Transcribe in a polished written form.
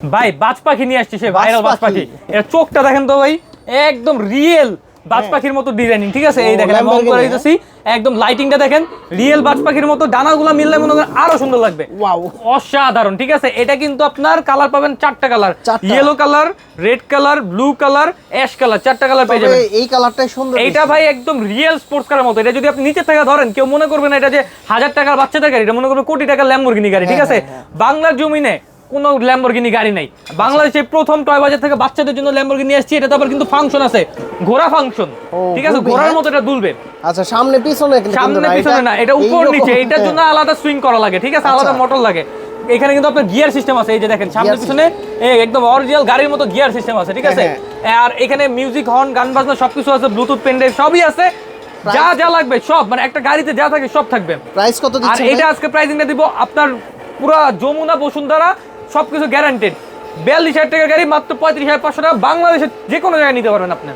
ভাই বাজ পাখি নিয়ে আসছি, সে ভাইরাল বাজ পাখি। এর চোখটা দেখেন তো ভাই, একদম রিয়েল বাজ পাখির মতো ডিজাইনিং, ঠিক আছে? এই দেখেন আমি অন করে দিতেছি, একদম লাইটিংটা দেখেন রিয়েল বাজ পাখির মতো, ডানাগুলো মিললে মনে করেন আরো সুন্দর লাগবে। ওয়াও, অসাধারণ, ঠিক আছে? এটা কিন্তু আপনার কালার পাবেন চারটা colour, yellow colour, red colour, blue colour, ash colour, চারটা কালার পেয়ে যাবেন। এই কালারটাই সুন্দর। এইটা ভাই একদম রিয়েল স্পোর্টস কারের মতো। এটা যদি আপনি নিচে থেকে ধরেন, কেউ মনে করবে না এটা যে 1000 টাকার বাচ্চাদের গাড়ি, এটা মনে করবে কোটি টাকার ল্যাম্বরগিনি গাড়ি, ঠিক আছে? বাংলার জমিনে কোনো ল্যাম্বরগিনি গাড়ি নাই। বাংলাদেশে প্রথম টয় বাজার থেকে বাচ্চাদের জন্য ল্যাম্বরগিনি আসছে। এটা তো আবার কিন্তু ফাংশন আছে, ঘোড়া ফাংশন, ঠিক আছে? ঘোড়ার মতো এটা দুলবে। আচ্ছা, সামনে পিছনে সামনে পিছনে না, এটা উপর নিচে, এটার জন্য আলাদা সুইং করা লাগে, ঠিক আছে? আলাদা মোটর লাগে। এখানে কিন্তু আপনার গিয়ার সিস্টেম আছে, এই যে দেখেন সামনে পিছনে একদম অরিজিনাল গাড়ির মতো গিয়ার সিস্টেম আছে, ঠিক আছে? আর এখানে মিউজিক, হর্ন, গান বাজনা সবকিছু আছে, ব্লুটুথ, পেন ড্রাইভ সবই আছে, যা যা লাগবে সব, মানে একটা গাড়িতে যা থাকে সব থাকবে। প্রাইস কত দিচ্ছেন? আর এটা আজকে প্রাইসিংটা দিব আপনার পুরো যমুনা বসুন্ধরা সবকিছু গ্যারান্টেড। 42,000 টাকার গাড়ি মাত্র 35,500 টাকা, বাংলাদেশের যে কোনো জায়গায় নিতে পারবেন আপনি।